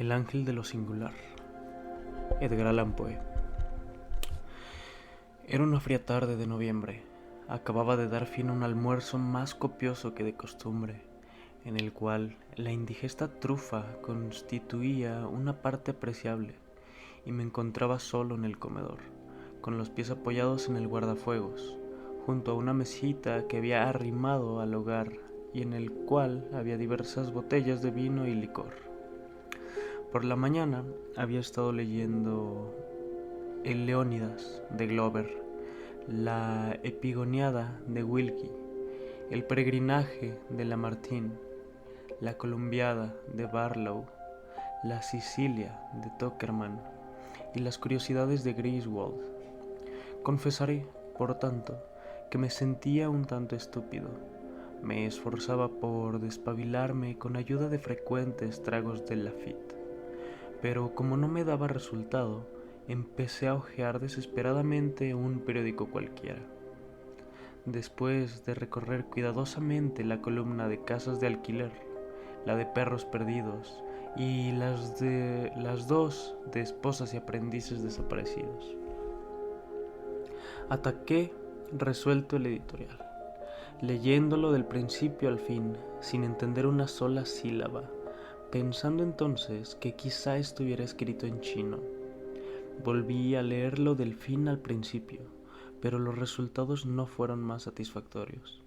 El ángel de lo singular. Edgar Allan Poe. Era una fría tarde de noviembre. Acababa de dar fin a un almuerzo más copioso que de costumbre, en el cual la indigesta trufa constituía una parte apreciable, y me encontraba solo en el comedor, con los pies apoyados en el guardafuegos, junto a una mesita que había arrimado al hogar y en el cual había diversas botellas de vino y licor. Por la mañana había estado leyendo el Leónidas de Glover, la Epigoniada de Wilkie, el Peregrinaje de Lamartine, la Columbiada de Barlow, la Sicilia de Tuckerman y las Curiosidades de Griswold. Confesaré, por tanto, que me sentía un tanto estúpido. Me esforzaba por despabilarme con ayuda de frecuentes tragos de Lafite, pero como no me daba resultado, empecé a hojear desesperadamente un periódico cualquiera. Después de recorrer cuidadosamente la columna de casas de alquiler, la de perros perdidos y las dos de esposas y aprendices desaparecidos, ataqué resuelto el editorial, leyéndolo del principio al fin, sin entender una sola sílaba, pensando entonces que quizá estuviera escrito en chino. Volví a leerlo del fin al principio, pero los resultados no fueron más satisfactorios.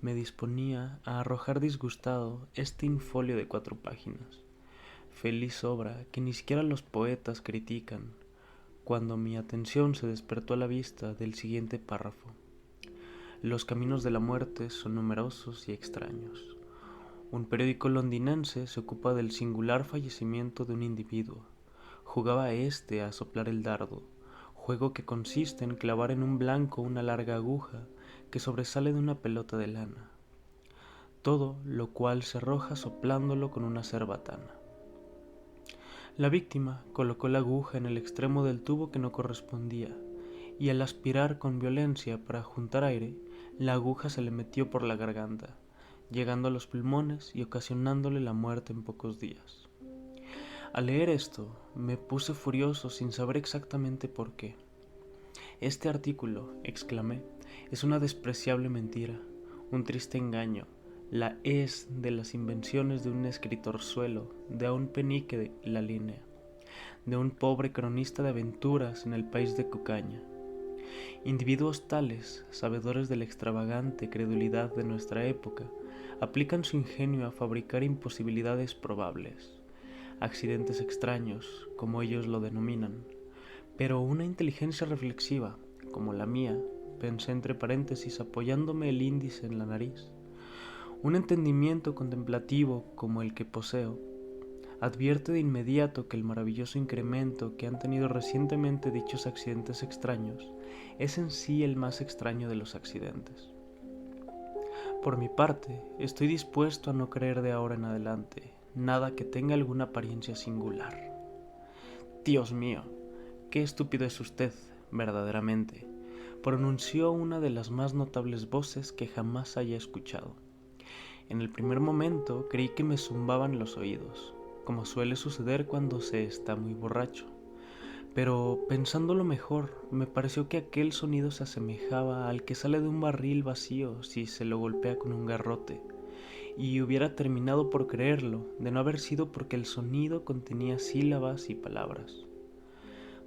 Me disponía a arrojar disgustado este infolio de 4 páginas, feliz obra que ni siquiera los poetas critican, cuando mi atención se despertó a la vista del siguiente párrafo. Los caminos de la muerte son numerosos y extraños. Un periódico londinense se ocupa del singular fallecimiento de un individuo. Jugaba a soplar el dardo, juego que consiste en clavar en un blanco una larga aguja que sobresale de una pelota de lana, todo lo cual se arroja soplándolo con una cerbatana. La víctima colocó la aguja en el extremo del tubo que no correspondía, y al aspirar con violencia para juntar aire, la aguja se le metió por la garganta, llegando a los pulmones y ocasionándole la muerte en pocos días. Al leer esto, me puse furioso sin saber exactamente por qué. «Este artículo», exclamé, «es una despreciable mentira, un triste engaño, la es de las invenciones de un escritorzuelo, de un penique de la línea, de un pobre cronista de aventuras en el país de Cucaña. Individuos tales, sabedores de la extravagante credulidad de nuestra época, aplican su ingenio a fabricar imposibilidades probables, accidentes extraños, como ellos lo denominan, pero una inteligencia reflexiva, como la mía, pensé entre paréntesis apoyándome el índice en la nariz, un entendimiento contemplativo como el que poseo, advierte de inmediato que el maravilloso incremento que han tenido recientemente dichos accidentes extraños es en sí el más extraño de los accidentes. Por mi parte, estoy dispuesto a no creer de ahora en adelante nada que tenga alguna apariencia singular. Dios mío, qué estúpido es usted, verdaderamente, pronunció una de las más notables voces que jamás haya escuchado. En el primer momento creí que me zumbaban los oídos, como suele suceder cuando se está muy borracho. Pero pensándolo mejor, me pareció que aquel sonido se asemejaba al que sale de un barril vacío si se lo golpea con un garrote, y hubiera terminado por creerlo, de no haber sido porque el sonido contenía sílabas y palabras.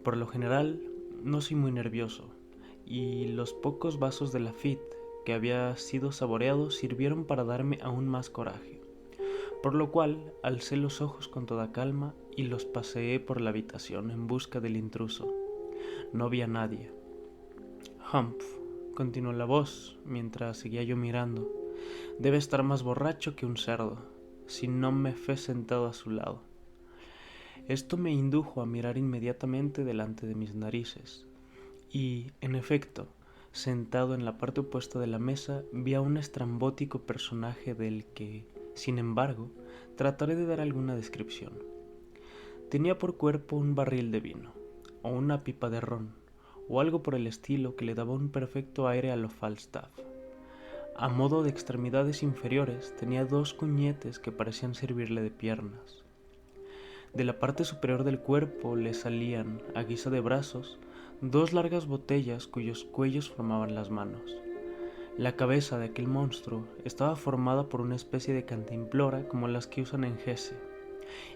Por lo general, no soy muy nervioso, y los pocos vasos de Lafite que había sido saboreado sirvieron para darme aún más coraje, por lo cual alcé los ojos con toda calma y los paseé por la habitación en busca del intruso. No vi a nadie. «Humph», continuó la voz mientras seguía yo mirando, «debe estar más borracho que un cerdo, si no me fue sentado a su lado». Esto me indujo a mirar inmediatamente delante de mis narices, y, en efecto, sentado en la parte opuesta de la mesa, vi a un estrambótico personaje del que, sin embargo, trataré de dar alguna descripción. Tenía por cuerpo un barril de vino, o una pipa de ron, o algo por el estilo que le daba un perfecto aire a lo Falstaff. A modo de extremidades inferiores tenía 2 cuñetes que parecían servirle de piernas. De la parte superior del cuerpo le salían, a guisa de brazos, dos largas botellas cuyos cuellos formaban las manos. La cabeza de aquel monstruo estaba formada por una especie de cantimplora como las que usan en Hesse,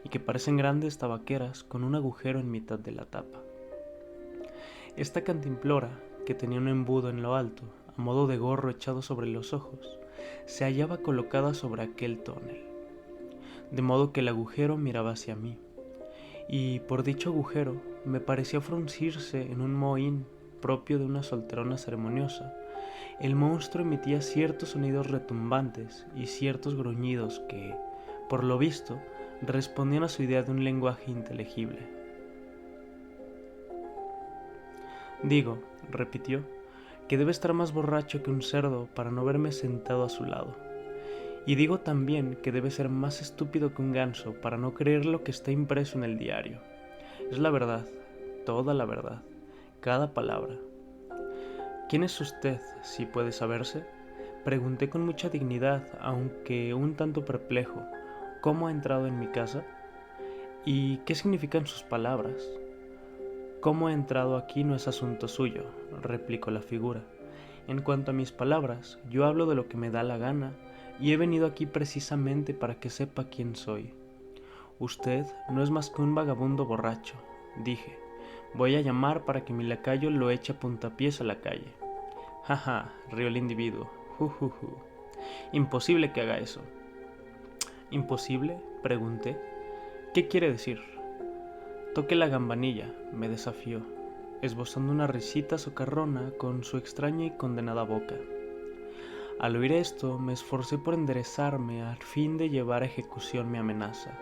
y que parecen grandes tabaqueras con un agujero en mitad de la tapa. Esta cantimplora, que tenía un embudo en lo alto, a modo de gorro echado sobre los ojos, se hallaba colocada sobre aquel tonel, de modo que el agujero miraba hacia mí, y por dicho agujero me parecía fruncirse en un mohín propio de una solterona ceremoniosa. El monstruo emitía ciertos sonidos retumbantes y ciertos gruñidos que, por lo visto, respondían a su idea de un lenguaje inteligible. Digo, repitió, que debe estar más borracho que un cerdo para no verme sentado a su lado. Y digo también que debe ser más estúpido que un ganso para no creer lo que está impreso en el diario. Es la verdad, toda la verdad, cada palabra. ¿Quién es usted, si puede saberse? Pregunté con mucha dignidad, aunque un tanto perplejo. ¿Cómo ha entrado en mi casa? ¿Y qué significan sus palabras? Cómo ha entrado aquí no es asunto suyo, replicó la figura. En cuanto a mis palabras, yo hablo de lo que me da la gana, y he venido aquí precisamente para que sepa quién soy. Usted no es más que un vagabundo borracho, dije. Voy a llamar para que mi lacayo lo eche a puntapiés a la calle. Jaja, rió el individuo. Imposible que haga eso. ¿Imposible? Pregunté. ¿Qué quiere decir? Toque la campanilla, me desafió, esbozando una risita socarrona con su extraña y condenada boca. Al oír esto, me esforcé por enderezarme al fin de llevar a ejecución mi amenaza.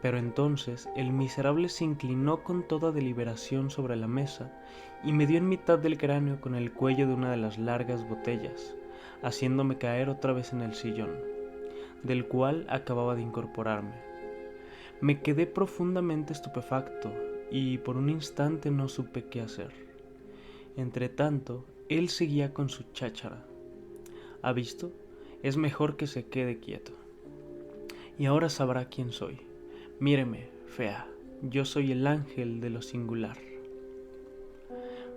Pero entonces el miserable se inclinó con toda deliberación sobre la mesa y me dio en mitad del cráneo con el cuello de una de las largas botellas, haciéndome caer otra vez en el sillón, del cual acababa de incorporarme. Me quedé profundamente estupefacto y por un instante no supe qué hacer. Entretanto, él seguía con su cháchara. ¿Ha visto? Es mejor que se quede quieto. Y ahora sabrá quién soy. Míreme, fea, yo soy el ángel de lo singular.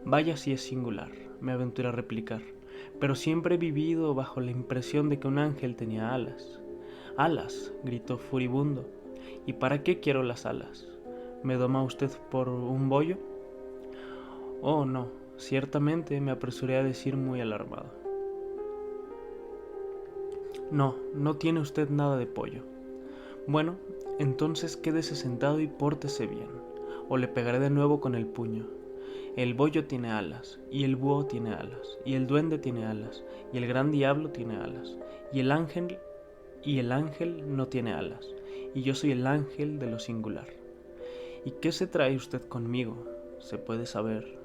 Vaya si es singular, me aventuré a replicar, pero siempre he vivido bajo la impresión de que un ángel tenía alas. ¡Alas!, gritó furibundo. ¿Y para qué quiero las alas? ¿Me doma usted por un bollo? Oh, no, ciertamente, me apresuré a decir muy alarmado. No, no tiene usted nada de pollo. Bueno, entonces quédese sentado y pórtese bien, o le pegaré de nuevo con el puño. El bollo tiene alas, y el búho tiene alas, y el duende tiene alas, y el gran diablo tiene alas, y el ángel no tiene alas, y yo soy el ángel de lo singular. ¿Y qué se trae usted conmigo? ¿Se puede saber?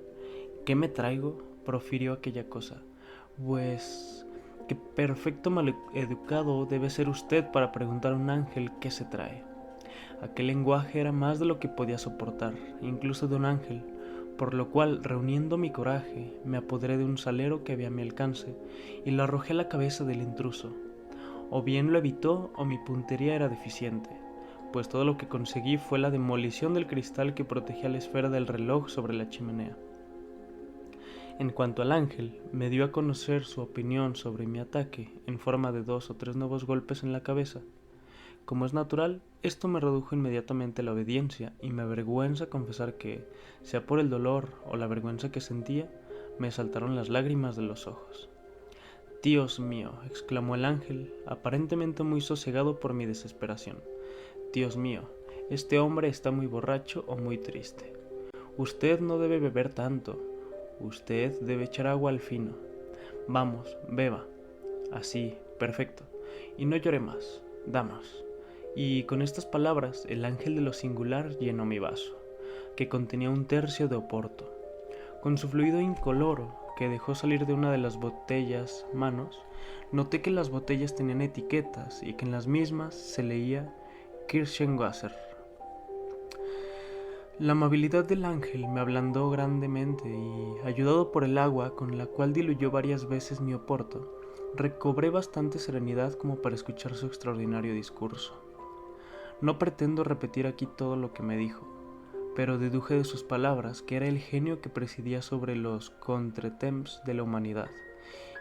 ¿Qué me traigo? Profirió aquella cosa. Pues qué perfecto maleducado debe ser usted para preguntar a un ángel qué se trae. Aquel lenguaje era más de lo que podía soportar, incluso de un ángel, por lo cual, reuniendo mi coraje, me apoderé de un salero que había a mi alcance y lo arrojé a la cabeza del intruso. O bien lo evitó o mi puntería era deficiente, pues todo lo que conseguí fue la demolición del cristal que protegía la esfera del reloj sobre la chimenea. En cuanto al ángel, me dio a conocer su opinión sobre mi ataque en forma de 2 o 3 nuevos golpes en la cabeza. Como es natural, esto me redujo inmediatamente a la obediencia y me avergüenza confesar que, sea por el dolor o la vergüenza que sentía, me saltaron las lágrimas de los ojos. «Dios mío», exclamó el ángel, aparentemente muy sosegado por mi desesperación. «Dios mío, este hombre está muy borracho o muy triste. Usted no debe beber tanto. Usted debe echar agua al fino. Vamos, beba. Así, perfecto. Y no llore más. Damas». Y con estas palabras el ángel de lo singular llenó mi vaso, que contenía 1/3 de oporto. Con su fluido incoloro, que dejó salir de una de las botellas manos, noté que las botellas tenían etiquetas y que en las mismas se leía Kirchenwasser. La amabilidad del ángel me ablandó grandemente y, ayudado por el agua con la cual diluyó varias veces mi oporto, recobré bastante serenidad como para escuchar su extraordinario discurso. No pretendo repetir aquí todo lo que me dijo, pero deduje de sus palabras que era el genio que presidía sobre los contretemps de la humanidad,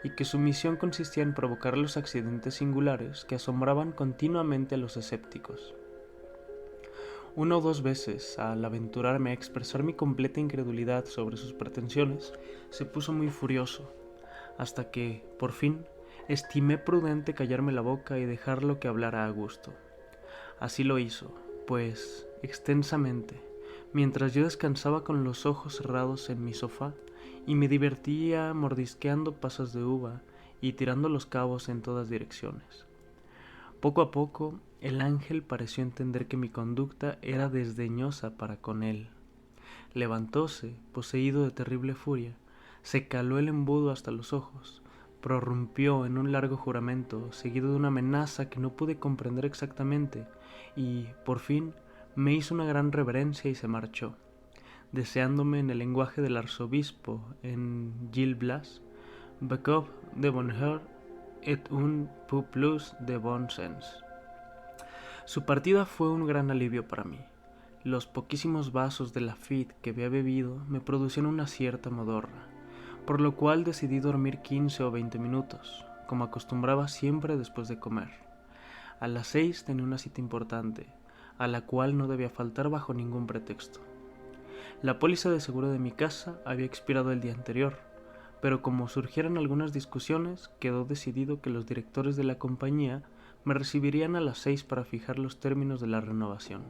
y que su misión consistía en provocar los accidentes singulares que asombraban continuamente a los escépticos. Una o dos veces, al aventurarme a expresar mi completa incredulidad sobre sus pretensiones, se puso muy furioso, hasta que, por fin, estimé prudente callarme la boca y dejarlo que hablara a gusto. Así lo hizo, pues, extensamente, mientras yo descansaba con los ojos cerrados en mi sofá y me divertía mordisqueando pasas de uva y tirando los cabos en todas direcciones. Poco a poco, el ángel pareció entender que mi conducta era desdeñosa para con él. Levantóse, poseído de terrible furia, se caló el embudo hasta los ojos, prorrumpió en un largo juramento, seguido de una amenaza que no pude comprender exactamente, y, por fin, me hizo una gran reverencia y se marchó, deseándome en el lenguaje del arzobispo en Gil Blas, «Becov de bonheur et un peu plus de bon sens». Su partida fue un gran alivio para mí. Los poquísimos vasos de Lafite que había bebido me producían una cierta modorra, por lo cual decidí dormir 15 o 20 minutos, como acostumbraba siempre después de comer. A las 6 tenía una cita importante, a la cual no debía faltar bajo ningún pretexto. La póliza de seguro de mi casa había expirado el día anterior, pero como surgieran algunas discusiones, quedó decidido que los directores de la compañía me recibirían a las 6 para fijar los términos de la renovación.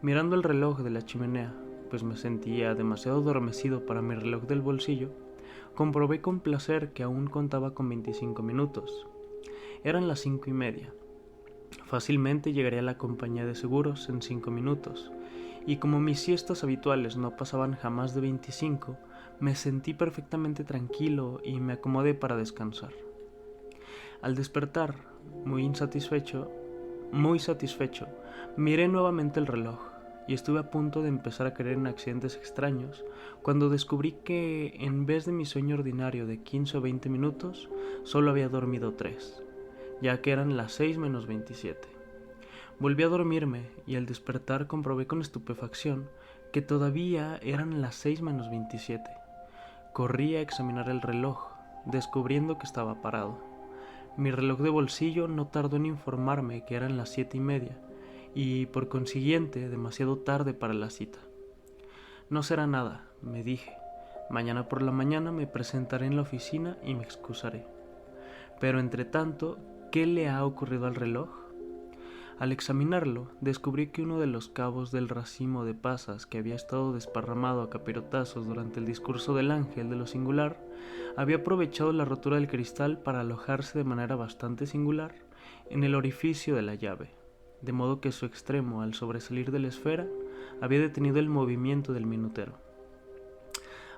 Mirando el reloj de la chimenea, pues me sentía demasiado adormecido para mi reloj del bolsillo, comprobé con placer que aún contaba con 25 minutos. Eran las 5:30. Fácilmente llegaría a la compañía de seguros en 5 minutos, y como mis siestas habituales no pasaban jamás de 25, me sentí perfectamente tranquilo y me acomodé para descansar. Al despertar, muy satisfecho, miré nuevamente el reloj y estuve a punto de empezar a creer en accidentes extraños cuando descubrí que en vez de mi sueño ordinario de 15 o 20 minutos, solo había dormido 3, ya que eran las 6 menos 27. Volví a dormirme y al despertar comprobé con estupefacción que todavía eran las 6 menos 27. Corrí a examinar el reloj, descubriendo que estaba parado. Mi reloj de bolsillo no tardó en informarme que eran las 7:30 y, por consiguiente, demasiado tarde para la cita. No será nada, me dije. Mañana por la mañana me presentaré en la oficina y me excusaré. Pero entre tanto, ¿qué le ha ocurrido al reloj? Al examinarlo, descubrí que uno de los cabos del racimo de pasas que había estado desparramado a capirotazos durante el discurso del ángel de lo singular, había aprovechado la rotura del cristal para alojarse de manera bastante singular en el orificio de la llave, de modo que su extremo, al sobresalir de la esfera, había detenido el movimiento del minutero.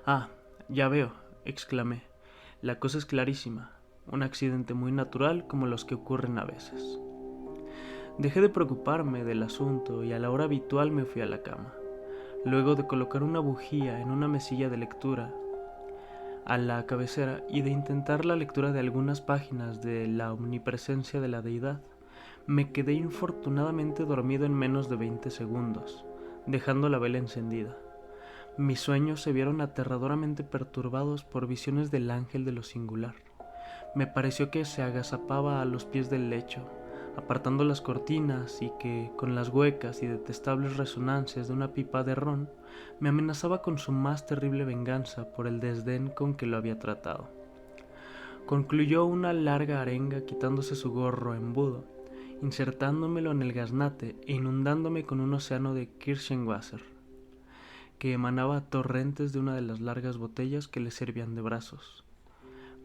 «Ah, ya veo», exclamé, «la cosa es clarísima, un accidente muy natural como los que ocurren a veces». Dejé de preocuparme del asunto y a la hora habitual me fui a la cama. Luego de colocar una bujía en una mesilla de lectura a la cabecera y de intentar la lectura de algunas páginas de La omnipresencia de la deidad, me quedé infortunadamente dormido en menos de 20 segundos, dejando la vela encendida. Mis sueños se vieron aterradoramente perturbados por visiones del ángel de lo singular. Me pareció que se agazapaba a los pies del lecho, apartando las cortinas, y que, con las huecas y detestables resonancias de una pipa de ron, me amenazaba con su más terrible venganza por el desdén con que lo había tratado. Concluyó una larga arenga quitándose su gorro embudo, insertándomelo en el gaznate e inundándome con un océano de Kirschenwasser, que emanaba a torrentes de una de las largas botellas que le servían de brazos.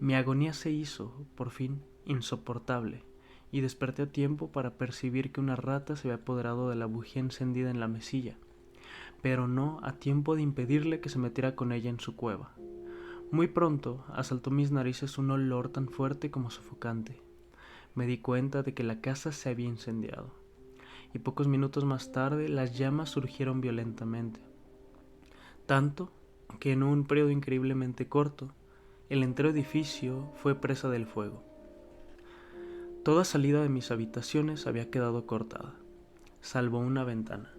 Mi agonía se hizo, por fin, insoportable, y desperté a tiempo para percibir que una rata se había apoderado de la bujía encendida en la mesilla, pero no a tiempo de impedirle que se metiera con ella en su cueva. Muy pronto asaltó mis narices un olor tan fuerte como sofocante. Me di cuenta de que la casa se había incendiado, y pocos minutos más tarde las llamas surgieron violentamente, tanto que en un periodo increíblemente corto, el entero edificio fue presa del fuego. Toda salida de mis habitaciones había quedado cortada. salvo una ventana.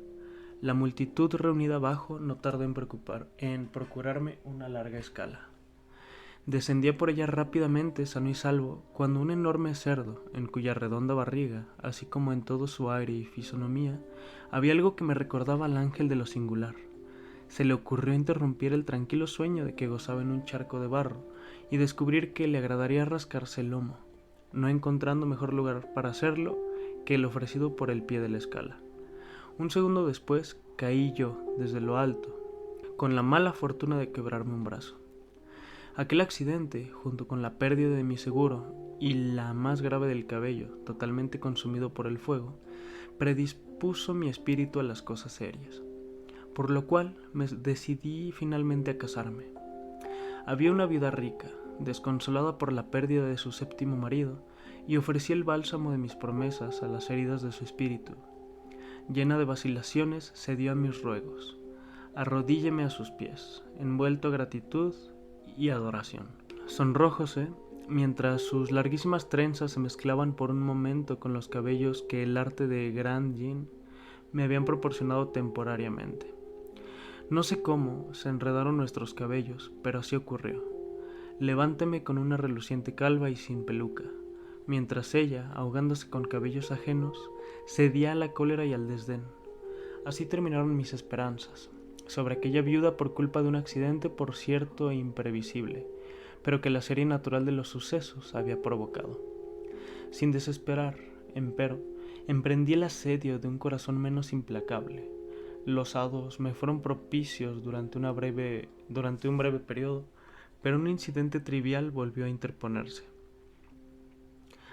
La multitud reunida abajo no tardó en procurarme una larga escala. Descendía por ella rápidamente, sano y salvo, cuando un enorme cerdo, en cuya redonda barriga, así como en todo su aire y fisonomía, había algo que me recordaba al ángel de lo singular. Se le ocurrió interrumpir el tranquilo sueño de que gozaba en un charco de barro y descubrir que le agradaría rascarse el lomo, no encontrando mejor lugar para hacerlo que el ofrecido por el pie de la escala. Un segundo después caí yo desde lo alto, con la mala fortuna de quebrarme un brazo. Aquel accidente, junto con la pérdida de mi seguro y la más grave del cabello, totalmente consumido por el fuego, predispuso mi espíritu a las cosas serias, por lo cual me decidí finalmente a casarme. Había una viuda rica, desconsolada por la pérdida de su séptimo marido, y ofrecí el bálsamo de mis promesas a las heridas de su espíritu. Llena de vacilaciones, cedió a mis ruegos. Arrodílleme a sus pies, envuelto de gratitud y adoración. Sonrójose, mientras sus larguísimas trenzas se mezclaban por un momento con los cabellos que el arte de Grand Jean me habían proporcionado temporariamente. No sé cómo se enredaron nuestros cabellos, pero así ocurrió. Levánteme con una reluciente calva y sin peluca, mientras ella, ahogándose con cabellos ajenos, cedía a la cólera y al desdén. Así terminaron mis esperanzas sobre aquella viuda por culpa de un accidente, por cierto e imprevisible, pero que la serie natural de los sucesos había provocado. Sin desesperar, empero, emprendí el asedio de un corazón menos implacable. Los hados me fueron propicios durante un breve periodo, pero un incidente trivial volvió a interponerse.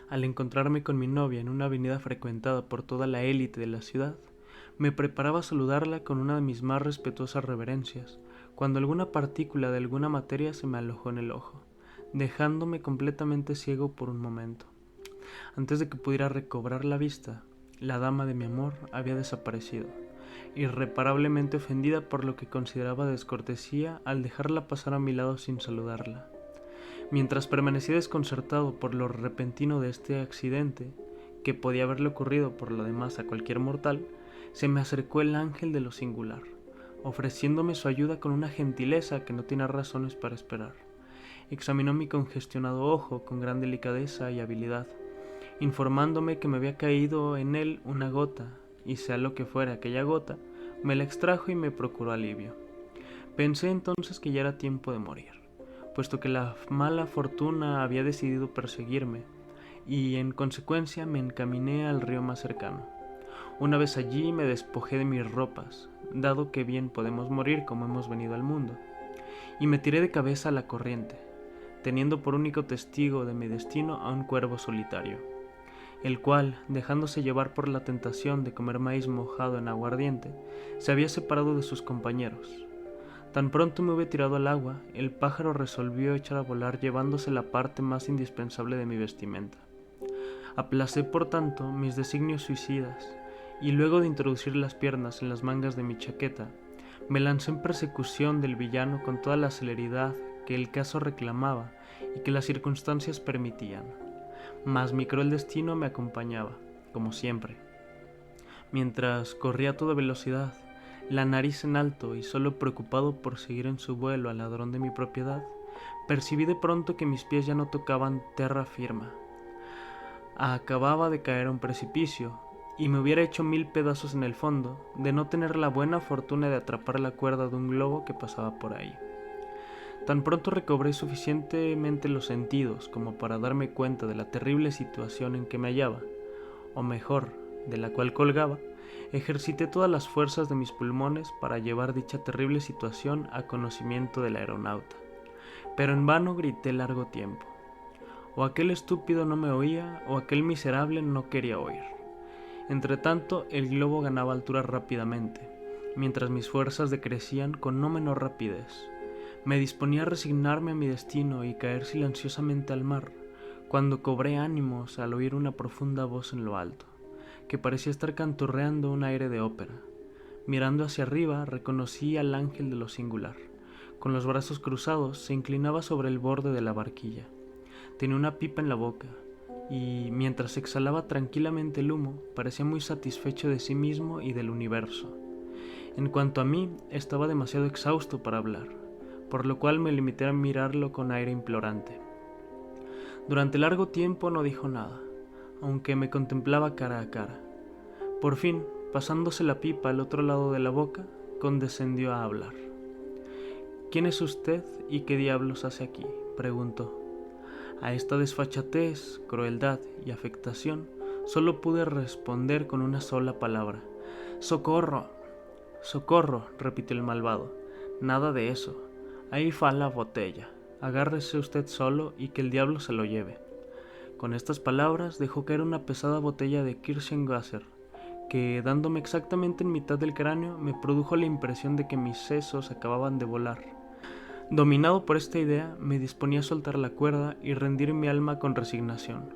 Al encontrarme con mi novia en una avenida frecuentada por toda la élite de la ciudad, me preparaba a saludarla con una de mis más respetuosas reverencias, cuando alguna partícula de alguna materia se me alojó en el ojo, dejándome completamente ciego por un momento. Antes de que pudiera recobrar la vista, la dama de mi amor había desaparecido, irreparablemente ofendida por lo que consideraba descortesía al dejarla pasar a mi lado sin saludarla. Mientras permanecía desconcertado por lo repentino de este accidente, que podía haberle ocurrido por lo demás a cualquier mortal, se me acercó el ángel de lo singular, ofreciéndome su ayuda con una gentileza que no tenía razones para esperar. Examinó mi congestionado ojo con gran delicadeza y habilidad, informándome que me había caído en él una gota, y sea lo que fuera aquella gota, me la extrajo y me procuró alivio. Pensé entonces que ya era tiempo de morir, puesto que la mala fortuna había decidido perseguirme, y en consecuencia me encaminé al río más cercano. Una vez allí me despojé de mis ropas, dado que bien podemos morir como hemos venido al mundo, y me tiré de cabeza a la corriente, teniendo por único testigo de mi destino a un cuervo solitario, el cual, dejándose llevar por la tentación de comer maíz mojado en aguardiente, se había separado de sus compañeros. Tan pronto me hube tirado al agua, el pájaro resolvió echar a volar llevándose la parte más indispensable de mi vestimenta. Aplacé, por tanto, mis designios suicidas, y luego de introducir las piernas en las mangas de mi chaqueta, me lancé en persecución del villano con toda la celeridad que el caso reclamaba y que las circunstancias permitían. Mas mi cruel destino me acompañaba, como siempre. Mientras corría a toda velocidad, la nariz en alto y solo preocupado por seguir en su vuelo al ladrón de mi propiedad, percibí de pronto que mis pies ya no tocaban terra firma. Acababa de caer a un precipicio, y me hubiera hecho 1000 pedazos en el fondo, de no tener la buena fortuna de atrapar la cuerda de un globo que pasaba por ahí. Tan pronto recobré suficientemente los sentidos como para darme cuenta de la terrible situación en que me hallaba, o mejor, de la cual colgaba, ejercité todas las fuerzas de mis pulmones para llevar dicha terrible situación a conocimiento del aeronauta, pero en vano grité largo tiempo. O aquel estúpido no me oía, o aquel miserable no quería oír. Entretanto, el globo ganaba altura rápidamente, mientras mis fuerzas decrecían con no menor rapidez. Me disponía a resignarme a mi destino y caer silenciosamente al mar, cuando cobré ánimos al oír una profunda voz en lo alto, que parecía estar canturreando un aire de ópera. Mirando hacia arriba, reconocí al ángel de lo singular. Con los brazos cruzados, se inclinaba sobre el borde de la barquilla. Tenía una pipa en la boca, y mientras exhalaba tranquilamente el humo, parecía muy satisfecho de sí mismo y del universo. En cuanto a mí, estaba demasiado exhausto para hablar, por lo cual me limité a mirarlo con aire implorante. Durante largo tiempo no dijo nada, aunque me contemplaba cara a cara. Por fin, pasándose la pipa al otro lado de la boca, condescendió a hablar. «¿Quién es usted y qué diablos hace aquí?», preguntó. A esta desfachatez, crueldad y afectación solo pude responder con una sola palabra. «¡Socorro! ¡Socorro!», repitió el malvado. «Nada de eso. Ahí va la botella. Agárrese usted solo y que el diablo se lo lleve». Con estas palabras dejó caer una pesada botella de Kirschenwasser, que, dándome exactamente en mitad del cráneo, me produjo la impresión de que mis sesos acababan de volar. Dominado por esta idea, me disponía a soltar la cuerda y rendir mi alma con resignación,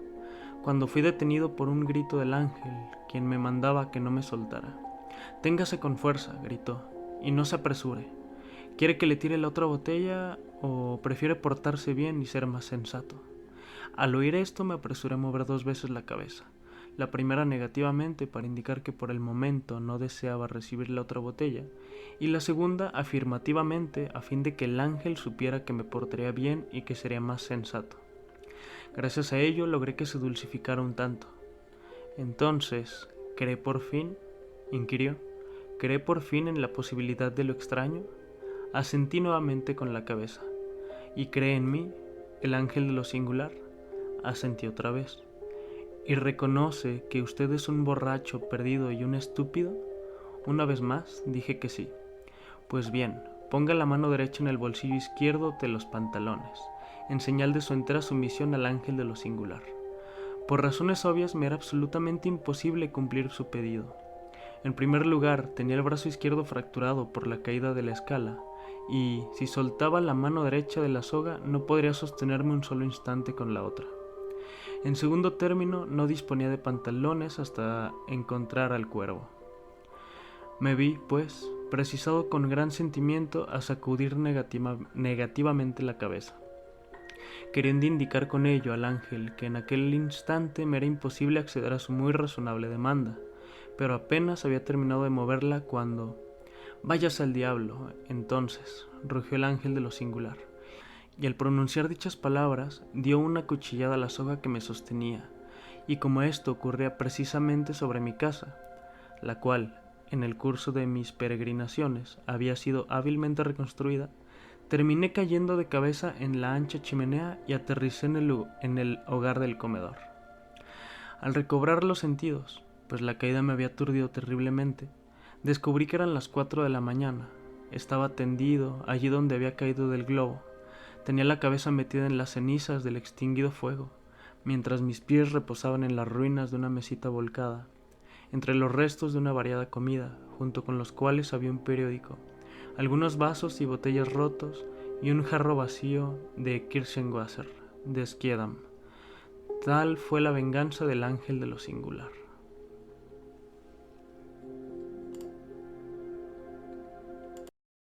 cuando fui detenido por un grito del ángel, quien me mandaba que no me soltara. «Téngase con fuerza», gritó, «y no se apresure. ¿Quiere que le tire la otra botella o prefiere portarse bien y ser más sensato?». Al oír esto me apresuré a mover 2 veces la cabeza, la primera negativamente para indicar que por el momento no deseaba recibir la otra botella, y la segunda afirmativamente a fin de que el ángel supiera que me portaría bien y que sería más sensato. Gracias a ello logré que se dulcificara un tanto. «Entonces, ¿cree por fin?», inquirió. «¿Cree por fin en la posibilidad de lo extraño?». Asentí nuevamente con la cabeza. «¿Y cree en mí, el ángel de lo singular?». Asentí otra vez. «¿Y reconoce que usted es un borracho perdido y un estúpido?». Una vez más dije que sí. «Pues bien, ponga la mano derecha en el bolsillo izquierdo de los pantalones, en señal de su entera sumisión al ángel de lo singular». Por razones obvias me era absolutamente imposible cumplir su pedido. En primer lugar, tenía el brazo izquierdo fracturado por la caída de la escala, y si soltaba la mano derecha de la soga no podría sostenerme un solo instante con la otra. En segundo término, no disponía de pantalones hasta encontrar al cuervo. Me vi, pues, precisado con gran sentimiento a sacudir negativamente la cabeza, queriendo indicar con ello al ángel que en aquel instante me era imposible acceder a su muy razonable demanda, pero apenas había terminado de moverla cuando... «Váyase al diablo, entonces», rugió el ángel de lo singular, y al pronunciar dichas palabras dio una cuchillada a la soga que me sostenía, y como esto ocurría precisamente sobre mi casa, la cual, en el curso de mis peregrinaciones, había sido hábilmente reconstruida, terminé cayendo de cabeza en la ancha chimenea y aterricé en el hogar del comedor. Al recobrar los sentidos, pues la caída me había aturdido terriblemente, descubrí que eran las 4 de la mañana. Estaba tendido allí donde había caído del globo. Tenía la cabeza metida en las cenizas del extinguido fuego, mientras mis pies reposaban en las ruinas de una mesita volcada, entre los restos de una variada comida, junto con los cuales había un periódico, algunos vasos y botellas rotos y un jarro vacío de Kirschenwasser, de Schiedam. Tal fue la venganza del ángel de lo singular.